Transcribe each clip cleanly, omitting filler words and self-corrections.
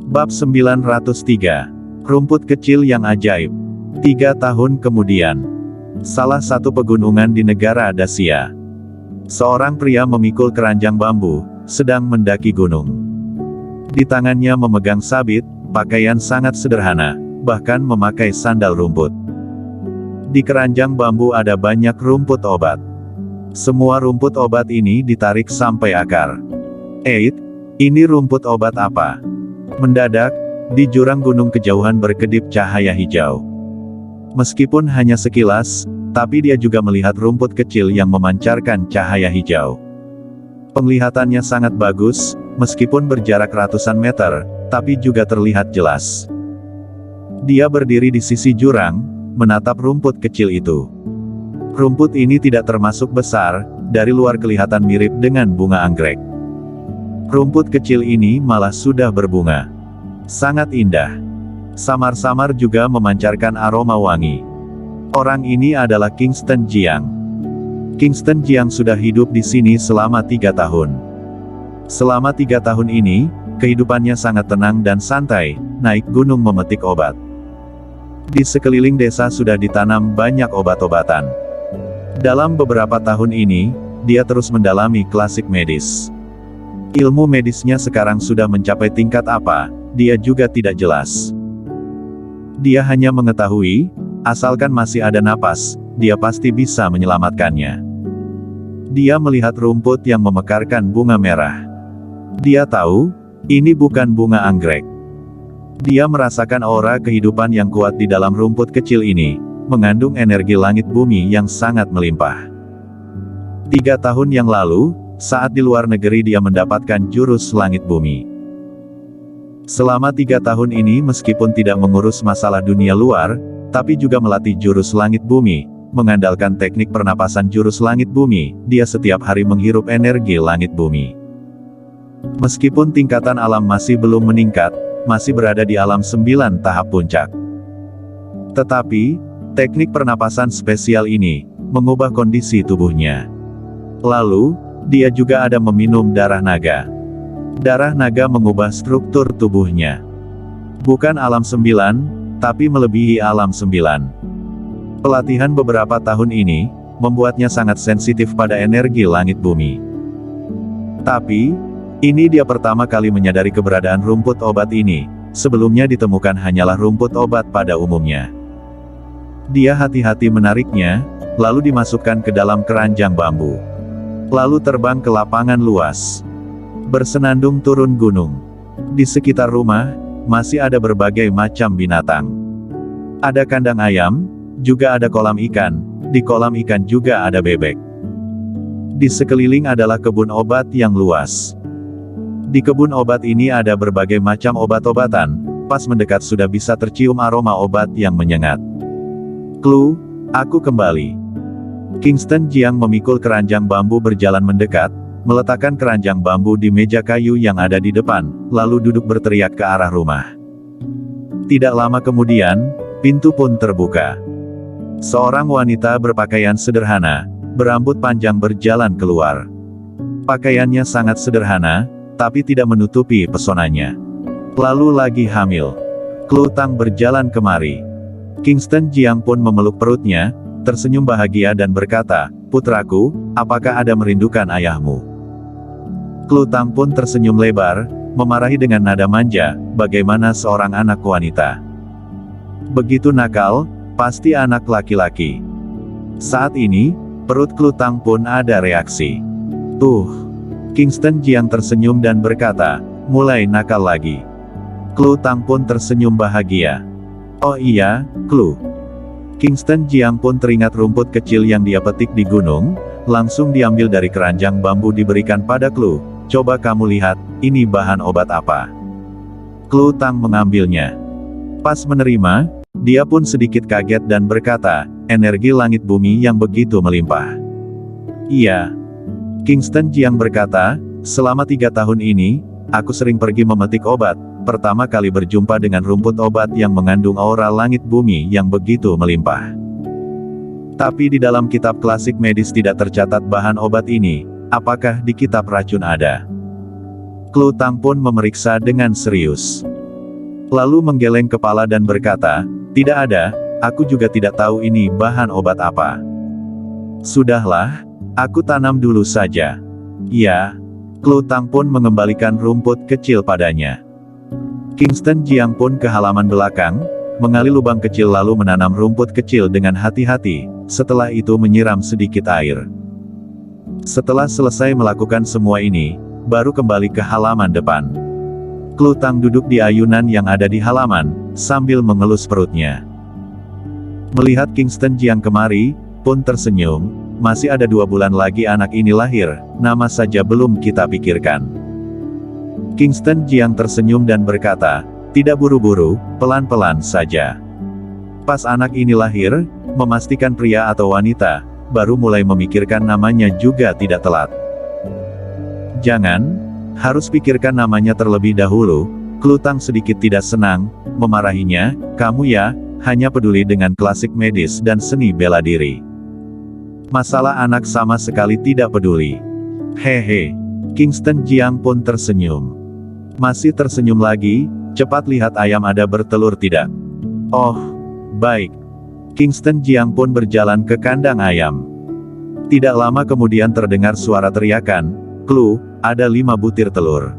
Bab 903. Rumput kecil yang ajaib. 3 tahun kemudian. Salah satu pegunungan di negara Dacia. Seorang pria memikul keranjang bambu, sedang mendaki gunung. Di tangannya memegang sabit, pakaian sangat sederhana, bahkan memakai sandal rumput. Di keranjang bambu ada banyak rumput obat. Semua rumput obat ini ditarik sampai akar. Ini rumput obat apa? Mendadak, di jurang gunung kejauhan berkedip cahaya hijau. Meskipun hanya sekilas, tapi dia juga melihat rumput kecil yang memancarkan cahaya hijau. Penglihatannya sangat bagus, meskipun berjarak ratusan meter, tapi juga terlihat jelas. Dia berdiri di sisi jurang, menatap rumput kecil itu. Rumput ini tidak termasuk besar, dari luar kelihatan mirip dengan bunga anggrek. Rumput kecil ini malah sudah berbunga. Sangat indah. Samar-samar juga memancarkan aroma wangi. Orang ini adalah Kingston Jiang. Kingston Jiang sudah hidup di sini selama 3 tahun. Selama 3 tahun ini, kehidupannya sangat tenang dan santai, naik gunung memetik obat. Di sekeliling desa sudah ditanam banyak obat-obatan. Dalam beberapa tahun ini, dia terus mendalami klasik medis. Ilmu medisnya sekarang sudah mencapai tingkat apa, dia juga tidak jelas. Dia hanya mengetahui, asalkan masih ada napas, dia pasti bisa menyelamatkannya. Dia melihat rumput yang memekarkan bunga merah. Dia tahu, ini bukan bunga anggrek. Dia merasakan aura kehidupan yang kuat di dalam rumput kecil ini, mengandung energi langit bumi yang sangat melimpah. 3 tahun yang lalu, saat di luar negeri dia mendapatkan jurus langit bumi. Selama 3 tahun ini meskipun tidak mengurus masalah dunia luar, tapi juga melatih jurus langit bumi, mengandalkan teknik pernapasan jurus langit bumi, dia setiap hari menghirup energi langit bumi. Meskipun tingkatan alam masih belum meningkat, masih berada di alam 9 tahap puncak. Tetapi, teknik pernapasan spesial ini, mengubah kondisi tubuhnya. Lalu, dia juga ada meminum darah naga. Darah naga mengubah struktur tubuhnya. Bukan alam 9, tapi melebihi alam 9. Pelatihan beberapa tahun ini, membuatnya sangat sensitif pada energi langit bumi. Tapi, ini dia pertama kali menyadari keberadaan rumput obat ini, sebelumnya ditemukan hanyalah rumput obat pada umumnya. Dia hati-hati menariknya, lalu dimasukkan ke dalam keranjang bambu. Lalu terbang ke lapangan luas. Bersenandung turun gunung. Di sekitar rumah, masih ada berbagai macam binatang. Ada kandang ayam, juga ada kolam ikan, di kolam ikan juga ada bebek. Di sekeliling adalah kebun obat yang luas. Di kebun obat ini ada berbagai macam obat-obatan, pas mendekat sudah bisa tercium aroma obat yang menyengat. Clue, aku kembali. Kingston Jiang memikul keranjang bambu berjalan mendekat, meletakkan keranjang bambu di meja kayu yang ada di depan, lalu duduk berteriak ke arah rumah. Tidak lama kemudian, pintu pun terbuka. Seorang wanita berpakaian sederhana, berambut panjang berjalan keluar. Pakaiannya sangat sederhana, tapi tidak menutupi pesonanya. Lalu lagi hamil. Clue Tang berjalan kemari. Kingston Jiang pun memeluk perutnya, tersenyum bahagia dan berkata, "Putraku, apakah ada merindukan ayahmu?" Clue Tang pun tersenyum lebar, memarahi dengan nada manja, bagaimana seorang anak wanita. Begitu nakal, pasti anak laki-laki. Saat ini, perut Clue Tang pun ada reaksi. Kingston Jiang tersenyum dan berkata, "Mulai nakal lagi." Clue Tang pun tersenyum bahagia. "Oh iya, Clue." Kingston Jiang pun teringat rumput kecil yang dia petik di gunung, langsung diambil dari keranjang bambu diberikan pada Clue. "Coba kamu lihat, ini bahan obat apa?" Clue Tang mengambilnya. Pas menerima, dia pun sedikit kaget dan berkata, "Energi langit bumi yang begitu melimpah." "Iya." Kingston Jiang berkata, "Selama 3 tahun ini, aku sering pergi memetik obat, pertama kali berjumpa dengan rumput obat yang mengandung aura langit bumi yang begitu melimpah. Tapi di dalam kitab klasik medis tidak tercatat bahan obat ini, apakah di kitab racun ada?" Clue Tang pun memeriksa dengan serius. Lalu menggeleng kepala dan berkata, tidak ada, aku juga tidak tahu ini bahan obat apa. Sudahlah, aku tanam dulu saja. Ya. Klu Tang pun mengembalikan rumput kecil padanya. Kingston Jiang pun ke halaman belakang, mengali lubang kecil lalu menanam rumput kecil dengan hati-hati, setelah itu menyiram sedikit air. Setelah selesai melakukan semua ini, baru kembali ke halaman depan. Klu Tang duduk di ayunan yang ada di halaman, sambil mengelus perutnya. Melihat Kingston Jiang kemari, pun tersenyum. Masih ada 2 bulan lagi anak ini lahir, nama saja belum kita pikirkan. Kingston Jiang tersenyum dan berkata, tidak buru-buru, pelan-pelan saja. Pas anak ini lahir, memastikan pria atau wanita, baru mulai memikirkan namanya juga tidak telat. Jangan, harus pikirkan namanya terlebih dahulu. Klu Tang sedikit tidak senang, memarahinya, kamu ya, hanya peduli dengan klasik medis dan seni bela diri. Masalah anak sama sekali tidak peduli. Hehe. Kingston Jiang pun tersenyum. Masih tersenyum lagi, cepat lihat ayam ada bertelur tidak. Oh, baik. Kingston Jiang pun berjalan ke kandang ayam. Tidak lama kemudian terdengar suara teriakan, Klu, ada 5 butir telur.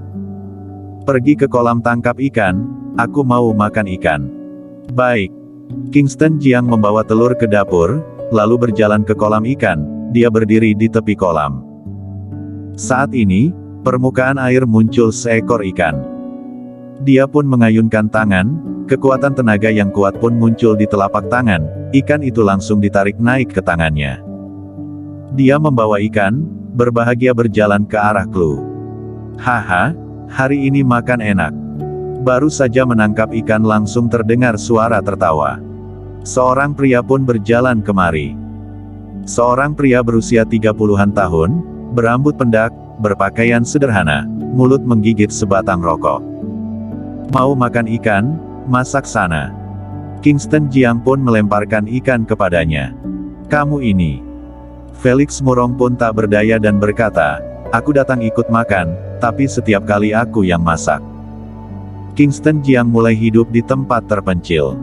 Pergi ke kolam tangkap ikan, aku mau makan ikan. Baik. Kingston Jiang membawa telur ke dapur, lalu berjalan ke kolam ikan, dia berdiri di tepi kolam. Saat ini, permukaan air muncul seekor ikan. Dia pun mengayunkan tangan, kekuatan tenaga yang kuat pun muncul di telapak tangan, ikan itu langsung ditarik naik ke tangannya. Dia membawa ikan, berbahagia berjalan ke arah Klu. Haha, hari ini makan enak. Baru saja menangkap ikan langsung terdengar suara tertawa. Seorang pria pun berjalan kemari. Seorang pria berusia 30-an tahun, berambut pendak, berpakaian sederhana, mulut menggigit sebatang rokok. Mau makan ikan? Masak sana. Kingston Jiang pun melemparkan ikan kepadanya. Kamu ini. Felix Murong pun tak berdaya dan berkata, aku datang ikut makan, tapi setiap kali aku yang masak. Kingston Jiang mulai hidup di tempat terpencil.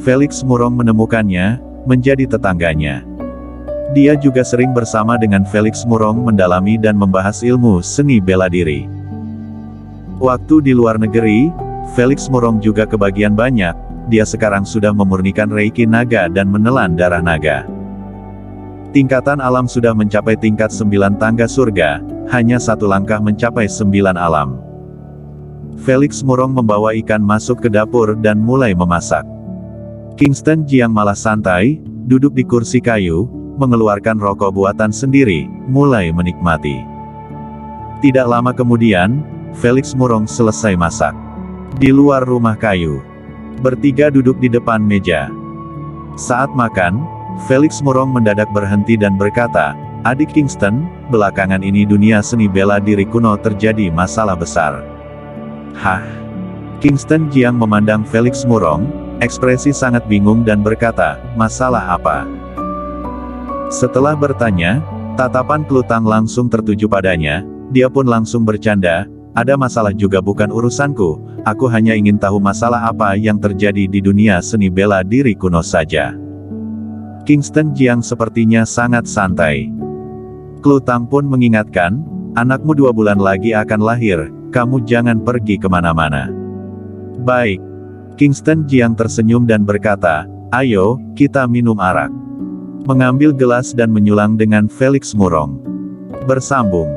Felix Murong menemukannya, menjadi tetangganya. Dia juga sering bersama dengan Felix Murong mendalami dan membahas ilmu seni bela diri. Waktu di luar negeri, Felix Murong juga kebagian banyak, dia sekarang sudah memurnikan Reiki naga dan menelan darah naga. Tingkatan alam sudah mencapai tingkat 9 tangga surga, hanya 1 langkah mencapai 9 alam. Felix Murong membawa ikan masuk ke dapur dan mulai memasak. Kingston Jiang malah santai, duduk di kursi kayu, mengeluarkan rokok buatan sendiri, mulai menikmati. Tidak lama kemudian, Felix Murong selesai masak. Di luar rumah kayu, bertiga duduk di depan meja. Saat makan, Felix Murong mendadak berhenti dan berkata, adik Kingston, belakangan ini dunia seni bela diri kuno terjadi masalah besar. Hah? Kingston Jiang memandang Felix Murong, ekspresi sangat bingung dan berkata, masalah apa? Setelah bertanya, tatapan Klu Tang langsung tertuju padanya, dia pun langsung bercanda, ada masalah juga bukan urusanku, aku hanya ingin tahu masalah apa yang terjadi di dunia seni bela diri kuno saja. Kingston Jiang sepertinya sangat santai. Klu Tang pun mengingatkan, anakmu 2 bulan lagi akan lahir, kamu jangan pergi kemana-mana. Baik. Kingston Jiang tersenyum dan berkata, ayo, kita minum arak. Mengambil gelas dan menyulang dengan Felix Murong. Bersambung.